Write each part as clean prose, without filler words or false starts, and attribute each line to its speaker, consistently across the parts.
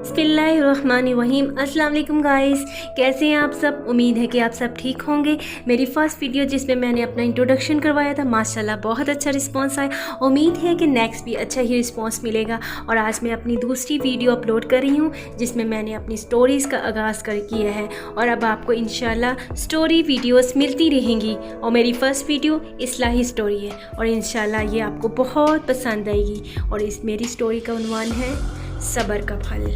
Speaker 1: बिस्मिल्लाहिर्रहमानिर्रहीम। अस्सलाम वालेकुम गाइस, कैसे हैं आप सब। उम्मीद है कि आप सब ठीक होंगे। मेरी फ़र्स्ट वीडियो जिसमें मैंने अपना इंट्रोडक्शन करवाया था, माशाल्लाह बहुत अच्छा रिस्पांस आया। उम्मीद है कि नेक्स्ट भी अच्छा ही रिस्पांस मिलेगा। और आज मैं अपनी दूसरी वीडियो अपलोड कर रही हूँ जिसमें मैंने अपनी स्टोरीज़ का आगाज़ कर किया है। और अब आपको इंशाल्लाह स्टोरी वीडियोस मिलती रहेंगी। और मेरी फ़र्स्ट वीडियो इस्लाही स्टोरी है और इंशाल्लाह ये आपको बहुत पसंद आएगी। और इस मेरी स्टोरी का उन्वान है सब्र का फल।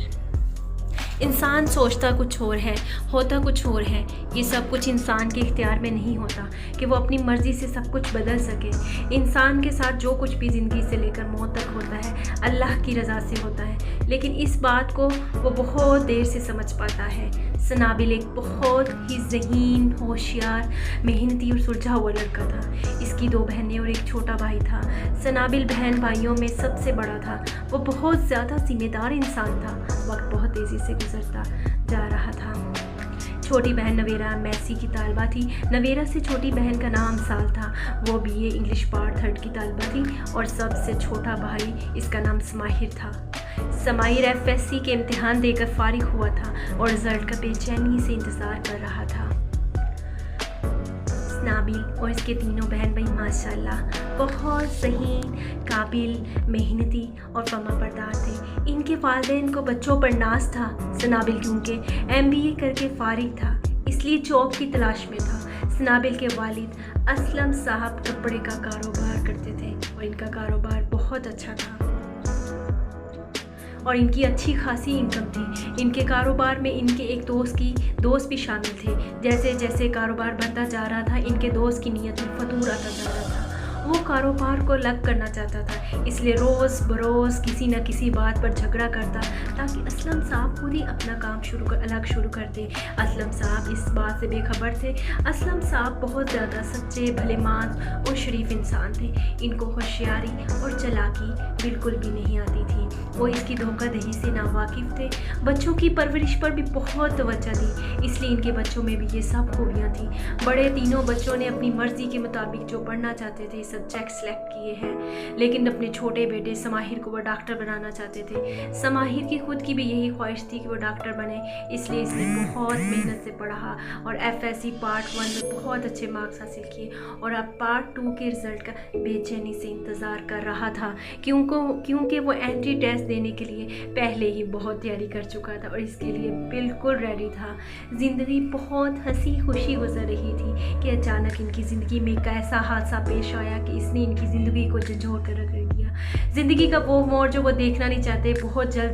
Speaker 1: इंसान सोचता कुछ और है, होता कुछ और है। ये सब कुछ इंसान के इख्तियार में नहीं होता कि वो अपनी मर्ज़ी से सब कुछ बदल सके। इंसान के साथ जो कुछ भी ज़िंदगी से लेकर मौत तक होता है अल्लाह की रज़ा से होता है, लेकिन इस बात को वो बहुत देर से समझ पाता है। सनाबिल एक बहुत ही ज़हीन, होशियार, मेहनती और सुलझा हुआ लड़का था। इसकी 2 बहनें और एक छोटा भाई था। सनाबिल बहन भाइयों में सबसे बड़ा था। वो बहुत ज़्यादा ज़िम्मेदार इंसान था। वक्त बहुत तेज़ी से गुजरता जा रहा था। छोटी बहन नवेरा मैसी की तालबा थी। नवेरा से छोटी बहन का नाम साल था। वो BA इंग्लिश पार्ट 3 की तालबा थी। और सबसे छोटा भाई, इसका नाम समाहिर था। समाहिर FSC के इम्तिहान देकर फारिग हुआ था और रिज़ल्ट का बेचैनी से इंतज़ार कर रहा था। नाबिल और इसके तीनों बहन भाई माशाल्लाह बहुत ज़हीन, काबिल, मेहनती और फर्माबरदार थे। इनके वालिदैन को बच्चों पर नाज था। सनाबिल क्योंकि MBA करके फारिग था, इसलिए जॉब की तलाश में था। सनाबिल के वालिद असलम साहब कपड़े का कारोबार करते थे और इनका कारोबार बहुत अच्छा था और इनकी अच्छी खासी इनकम थी। इनके कारोबार में इनके एक दोस्त भी शामिल थे। जैसे जैसे कारोबार बढ़ता जा रहा था, इनके दोस्त की नीयत में फतूर आता जा रहा था। वो कारोबार को अलग करना चाहता था, इसलिए रोज़ बरोज़ किसी न किसी बात पर झगड़ा करता ताकि असलम साहब खुद ही अपना काम अलग शुरू कर दे। असलम साहब इस बात से बेखबर थे। असलम साहब बहुत ज़्यादा सच्चे, भलेमांस और शरीफ इंसान थे। इनको होशियारी और चालाकी बिल्कुल भी नहीं आती थी। वो इसकी धोखाधड़ी से नावाकिफ़ थे। बच्चों की परवरिश पर भी बहुत तवज्जो दी, इसलिए इनके बच्चों में भी ये सब खूबियाँ थी। बड़े तीनों बच्चों ने अपनी मर्ज़ी के मुताबिक जो पढ़ना चाहते थे सब्जेक्ट सेलेक्ट किए हैं, लेकिन अपने छोटे बेटे समाहिर को वो डॉक्टर बनाना चाहते थे। समाहिर की खुद की भी यही ख्वाहिश थी कि वो डॉक्टर बने, इसलिए इसने बहुत मेहनत से पढ़ा और FSC पार्ट 1 में बहुत अच्छे मार्क्स हासिल किए और अब पार्ट 2 के रिज़ल्ट का बेचैनी से इंतज़ार कर रहा था, क्योंकि वो एंट्री टेस्ट देने के लिए पहले ही बहुत तैयारी कर चुका था और इसके लिए बिल्कुल रेडी था। ज़िंदगी बहुत हंसी खुशी गुजर रही थी कि अचानक इनकी ज़िंदगी में एक ऐसा हादसा पेश आया कि इसने इनकी ज़िंदगी को झंझोड़ कर रख दिया। ज़िंदगी का वो मोड़ जो वो देखना नहीं चाहते बहुत जल्द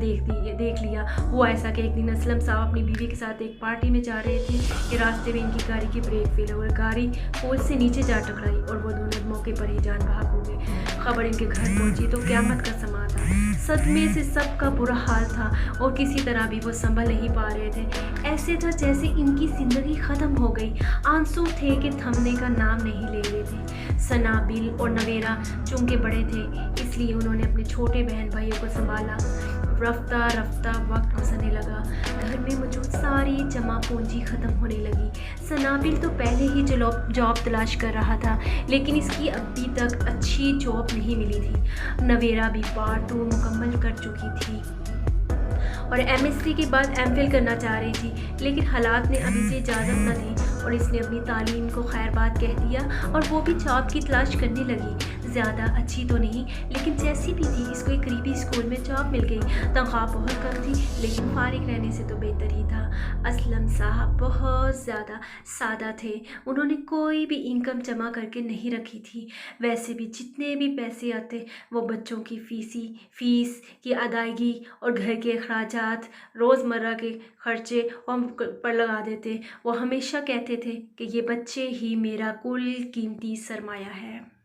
Speaker 1: देख लिया। वो ऐसा कि एक दिन असलम साहब अपनी बीवी के साथ एक पार्टी में जा रहे थे कि रास्ते में इनकी गाड़ी की ब्रेक फेल हो गई। गाड़ी पुल से नीचे जा टकराई और वो दोनों मौके पर ही जान बहक हो गए। खबर इनके घर पहुंची तो क़यामत का समा था। सदमे से सबका बुरा हाल था और किसी तरह भी वो संभल नहीं पा रहे थे। ऐसे था जैसे इनकी ज़िंदगी ख़त्म हो गई। आंसू थे कि थमने का नाम नहीं ले रहे थे। सनाबिल और नवेरा चूँकि बड़े थे, इसलिए उन्होंने अपने छोटे बहन भाइयों को संभाला। रफ्ता रफ्ता वक्त गुजरने लगा। घर में मौजूद सारी जमा पूंजी ख़त्म होने लगी। सनाबिल तो पहले ही जॉब तलाश कर रहा था, लेकिन इसकी अभी तक अच्छी जॉब नहीं मिली थी। नवेरा भी पार्ट 2 मुकम्मल कर चुकी थी और MSc के बाद MPhil करना चाह रही थी, लेकिन हालात ने अभी से इजाज़त न दी और इसने अपनी तालीम को खैर बात कह दिया और वो भी जॉब की तलाश करने लगी। ज़्यादा अच्छी तो नहीं, लेकिन जैसी भी थी इसको एक करीबी स्कूल में जॉब मिल गई। तनख्वाह बहुत कम थी, लेकिन फारिग रहने से तो बेहतर ही था। असलम साहब बहुत ज़्यादा सादा थे। उन्होंने कोई भी इनकम जमा करके नहीं रखी थी। वैसे भी जितने भी पैसे आते वो बच्चों की फ़ीस की अदायगी और घर के अखराजात, रोज़मर्रा के खर्चे पर लगा देते। वो हमेशा कहते थे कि ये बच्चे ही मेरा कुल कीमती सरमाया है।